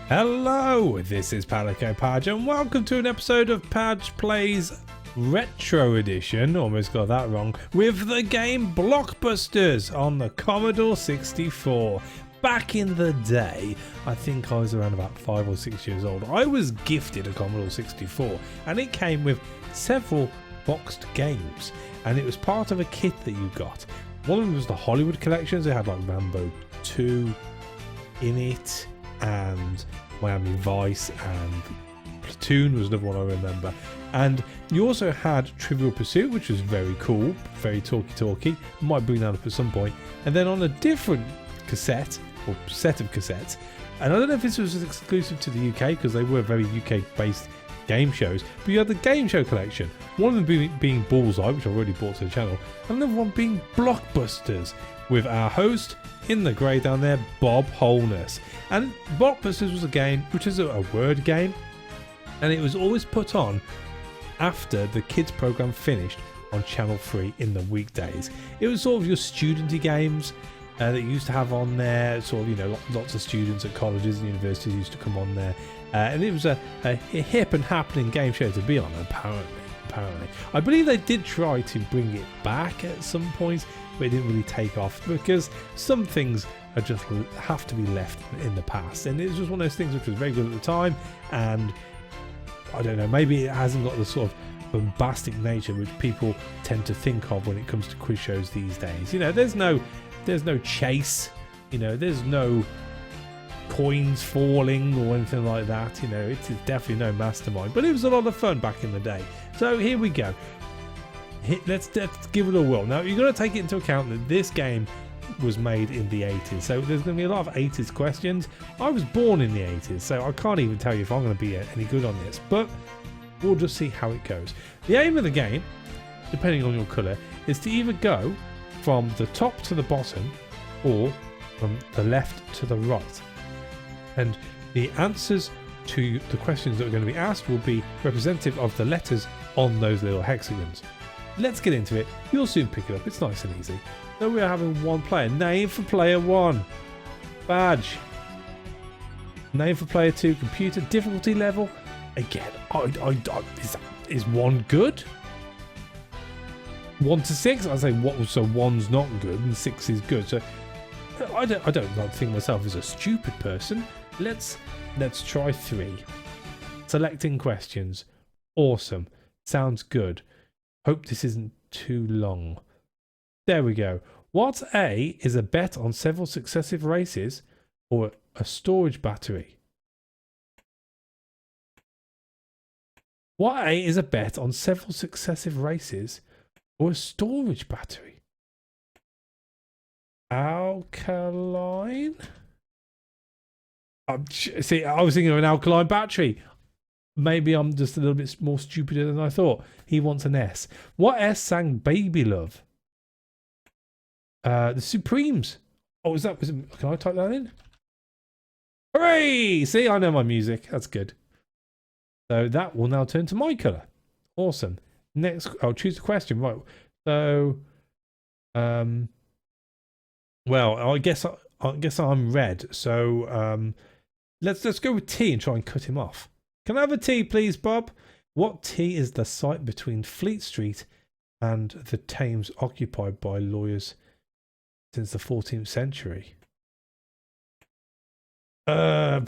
Hello, this is Padge and welcome to an episode of Padge Plays Retro Edition, almost got that wrong, with the game Blockbusters on the Commodore 64. Back in the day, I think I was around about 5 or 6 years old, I was gifted a Commodore 64 and it came with several boxed games and it was part of a kit that you got. One of them was the Hollywood collections. It had like Rambo 2 in it, and Miami Vice and Platoon was another one I remember. And you also had Trivial Pursuit, which was very cool, very talky. Might bring that up at some point. And then on a different cassette, or set of cassettes, and I don't know if this was exclusive to the UK, because they were very UK based game shows, but you had the Game Show collection. One of them being Bullseye, which I've already brought to the channel, and another one being Blockbusters, with our host in the grey down there, Bob Holness. And Blockbusters was a game which is a word game, and it was always put on after the kids program finished on Channel 3 in the weekdays. It was sort of your studenty games that you used to have on there, sort of, you know, lots of students at colleges and universities used to come on there, and it was a hip and happening game show to be on, apparently. I believe they did try to bring it back at some point, but it didn't really take off because some things are just have to be left in the past, and it was just one of those things which was very good at the time, and I don't know, maybe it hasn't got the sort of bombastic nature which people tend to think of when it comes to quiz shows these days. You know, there's no chase, you know, there's no coins falling or anything like that. You know, it is definitely no mastermind, but it was a lot of fun back in the day. So here we go. Let's give it a whirl. Now you've got to take it into account that this game was made in the 80s, so there's going to be a lot of 80s questions. I was born in the 80s, so I can't even tell you if I'm going to be any good on this, but we'll just see how it goes. The aim of the game, depending on your colour, is to either go from the top to the bottom or from the left to the right, and the answers to the questions that are going to be asked will be representative of the letters on those little hexagons. Let's get into it. You'll soon pick it up. It's nice and easy. So we're having one player. Name for player 1. Badge. Name for player 2. Computer. Difficulty level. Again, is 1 good? 1 to 6? I'd say so 1's not good and 6 is good. So I don't like to think of myself as a stupid person. Let's try 3. Selecting questions. Awesome. Sounds good. Hope this isn't too long. There we go. What A is a bet on several successive races or a storage battery? What A is a bet on several successive races or a storage battery? Alkaline? See, I was thinking of an alkaline battery. Maybe I'm just a little bit more stupider than I thought. He wants an S. What S sang Baby Love? The Supremes. Oh, can I type that in? Hooray! See, I know my music. That's good. So that will now turn to my colour. Awesome. Next, I'll choose a question. Right. So, well, I guess I'm red. So, let's go with T and try and cut him off. Can I have a T, please, Bob? What T is the site between Fleet Street and the Thames occupied by lawyers since the 14th century? Only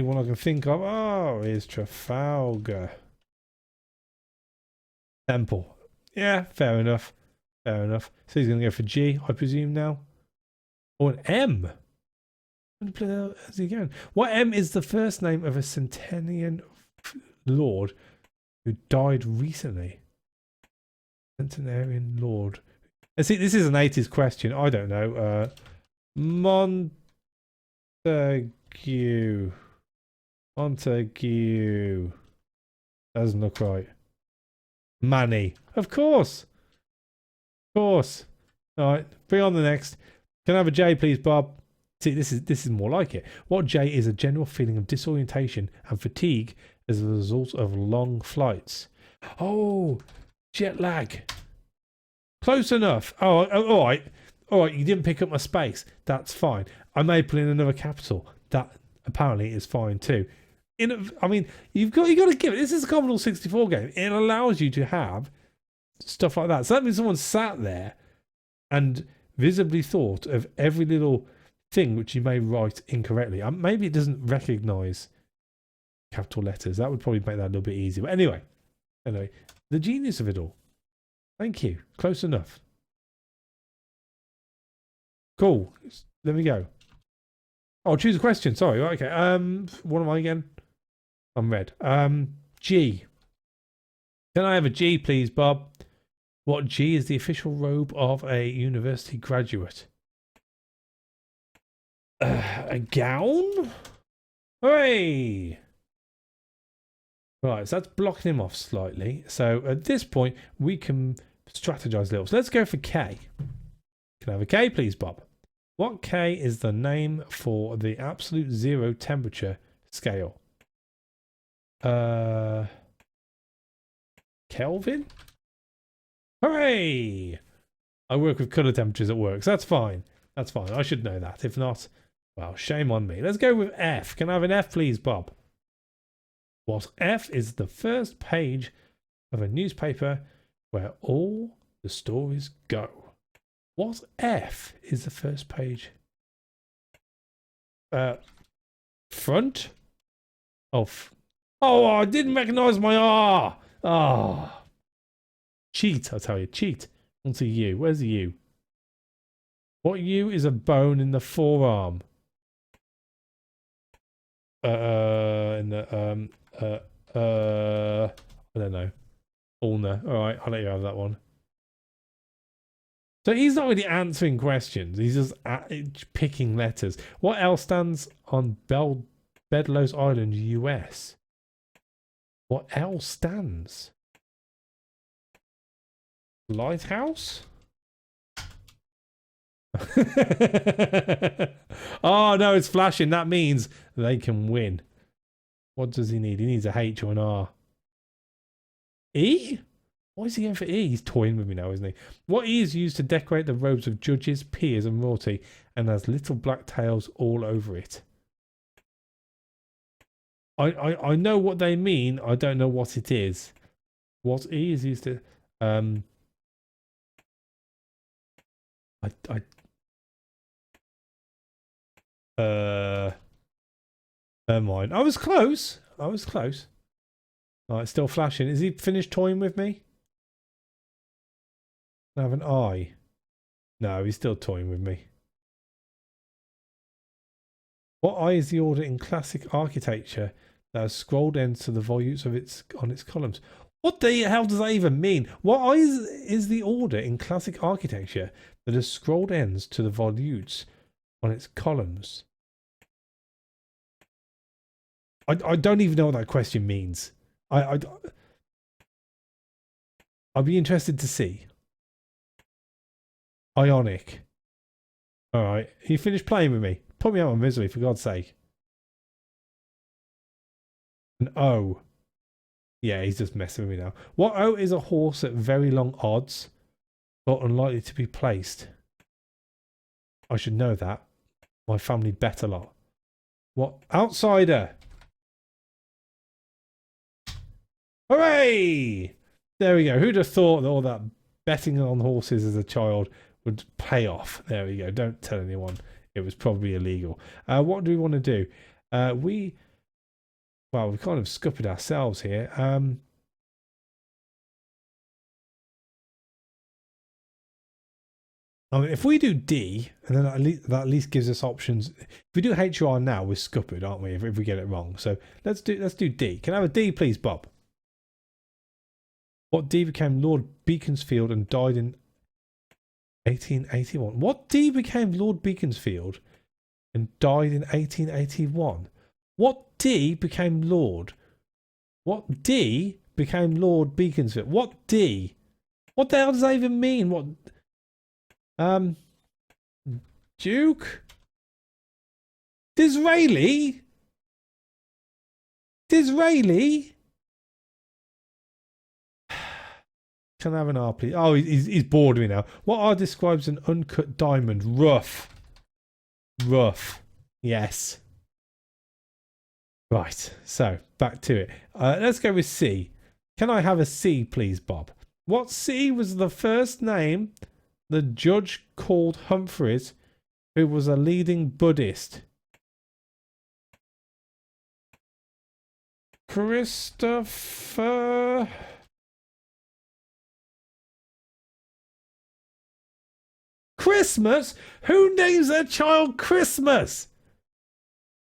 one I can think of. Oh, is Trafalgar. Temple. Yeah, fair enough. So he's going to go for G, I presume now. Or an M. What M is the first name of a centenarian lord who died recently? Centenarian lord. And see, this is an 80s question. I don't know. Montague. Doesn't look right. Manny. Of course. All right. Bring on the next. Can I have a J, please, Bob? See, this is more like it. What J is a general feeling of disorientation and fatigue as a result of long flights? Oh, jet lag. Close enough. Oh, all right. All right, you didn't pick up my space. That's fine. I may put in another capital. That apparently is fine too. I mean, you got to give it. This is a Commodore 64 game. It allows you to have stuff like that. So that means someone sat there and visibly thought of every little thing which you may write incorrectly. Maybe it doesn't recognise capital letters. That would probably make that a little bit easier. But anyway, the genius of it all. Thank you. Close enough. Cool. Let me go. Oh, choose a question. Sorry. Okay. What am I again? I'm red. G. Can I have a G, please, Bob? What G is the official robe of a university graduate? A gown? Hooray! Right, so that's blocking him off slightly. So at this point, we can strategize a little. So let's go for K. Can I have a K, please, Bob? What K is the name for the absolute zero temperature scale? Kelvin? Hooray! I work with colour temperatures at work, so that's fine. That's fine. I should know that. If not, well, shame on me. Let's go with F. Can I have an F, please, Bob? What F is the first page of a newspaper where all the stories go? What F is the first page? Front? Oh, I didn't recognise my R. Ah. Cheat, I tell you. Cheat. Onto U. Where's the U? What U is a bone in the forearm? I don't know. Ulnar. All right, I'll let you have that one. So he's not really answering questions. He's just picking letters. What else stands on Bedloes Island, US? What L stands? Lighthouse? Oh, no, it's flashing. That means they can win. What does he need? He needs a H or an R. E? Why is he going for E? He's toying with me now, isn't he? What E is used to decorate the robes of judges, peers, and royalty, and has little black tails all over it. I know what they mean. I don't know what it is. What E is used to... Never mind. I was close. All right, still flashing. Is he finished toying with me? I have an I. No, he's still toying with me. What I is the order in classic architecture that has scrolled ends to the volutes of on its columns? What the hell does that even mean? What I is the order in classic architecture that has scrolled ends to the volutes on its columns? I don't even know what that question means. I'd be interested to see. Ionic. All right. He finished playing with me. Put me out of misery, for God's sake. An O. Yeah, he's just messing with me now. What O is a horse at very long odds, but unlikely to be placed? I should know that. My family bet a lot. What? Outsider. Hooray! There we go. Who'd have thought that all that betting on horses as a child would pay off? There we go. Don't tell anyone. It was probably illegal. What do we want to do? We've kind of scuppered ourselves here. I mean, if we do D, and then that at least gives us options. If we do HR now, we're scuppered, aren't we? If we get it wrong. So let's do D. Can I have a D, please, Bob? What D became Lord Beaconsfield and died in 1881? What D became Lord Beaconsfield and died in 1881? What D became Lord? What D became Lord Beaconsfield? What D? What the hell does that even mean? What? Duke? Disraeli? Disraeli? Can I have an R, please? Oh, he's bored of me now. What R describes an uncut diamond? Rough. Rough. Yes. Right. So, back to it. Let's go with C. Can I have a C, please, Bob? What C was the first name the judge called Humphreys, who was a leading Buddhist? Christopher... Christmas? Who names their child Christmas?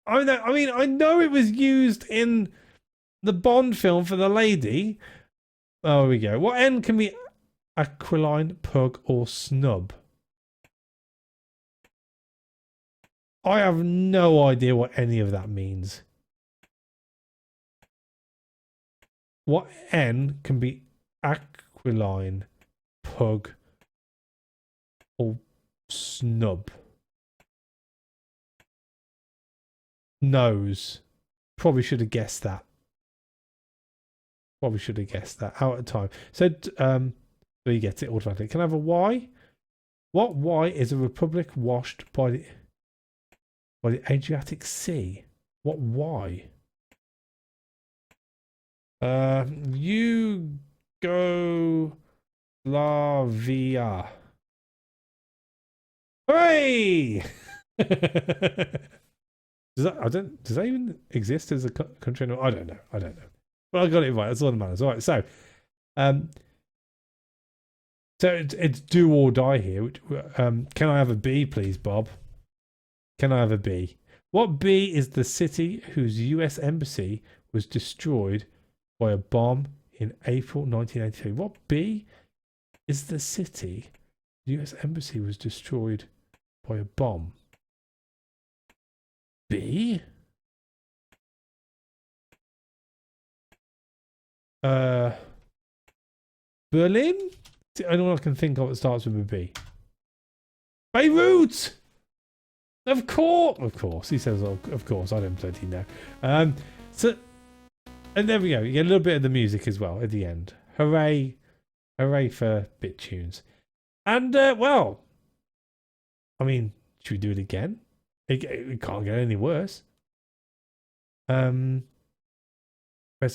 I mean, I know it was used in the Bond film for the lady. Oh, here we go. What N can be aquiline, pug, or snub? I have no idea what any of that means. What N can be aquiline, pug, or snub? Nose. Probably should have guessed that. Probably should have guessed that. Out of time. So, you get it automatically. Can I have a Y? What Y is a republic washed by the Adriatic Sea? What Y? Yugoslavia. Hooray! Does that even exist as a country? No, I don't know. But I got it right. That's all that matters. All right. So, it's do or die here. Can I have a B, please, Bob? Can I have a B? What B is the city whose U.S. embassy was destroyed by a bomb in April 1983? What B is the city the U.S. embassy was destroyed by a bomb? B? Berlin? It's the only one I can think of that starts with a B. Beirut! Of course. He says, oh, of course. I don't bloody know. So, and there we go. You get a little bit of the music as well at the end. Hooray. Hooray for bit tunes. And, well, I mean, should we do it again? It can't get any worse. Press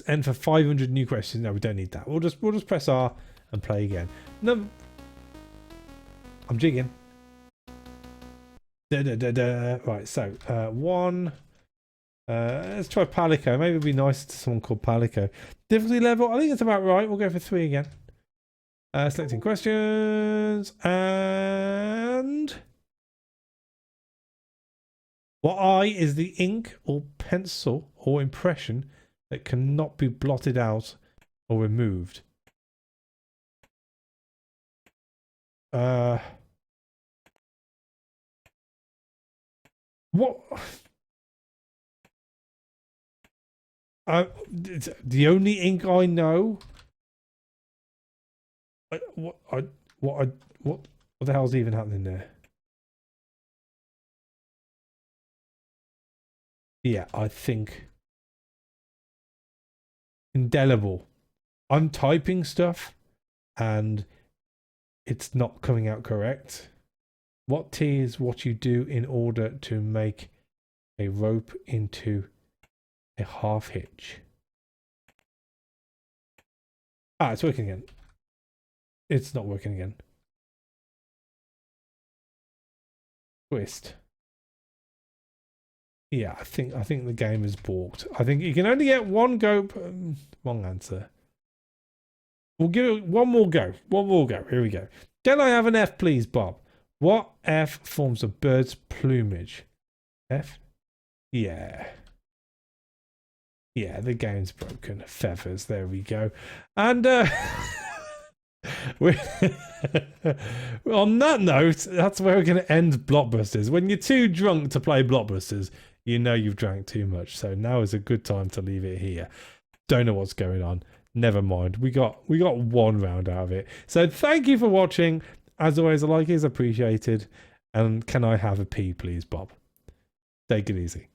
N for 500 new questions. No, we don't need that. We'll just press R and play again. No, I'm jigging. Right, so one. Let's try Palico. Maybe it'd be nicer to someone called Palico. Difficulty level, I think it's about right. We'll go for 3 again. Selecting questions and what I is the ink or pencil or impression that cannot be blotted out or removed? What? The only ink I know. What the hell's even happening there? Yeah, I think indelible. I'm typing stuff and it's not coming out correct. What T is what you do in order to make a rope into a half hitch. Ah, it's working again. It's not working again. Twist. Yeah, I think the game is balked. I think you can only get one go. Wrong answer. We'll give it one more go. One more go. Here we go. Can I have an F, please, Bob? What F forms a bird's plumage? F? Yeah. Yeah, the game's broken. Feathers. There we go. And on that note, that's where we're going to end Blockbusters. When you're too drunk to play Blockbusters, you know you've drank too much. So now is a good time to leave it here. Don't know what's going on. Never mind. We got one round out of it. So thank you for watching. As always, a like is appreciated. And can I have a P, please, Bob? Take it easy.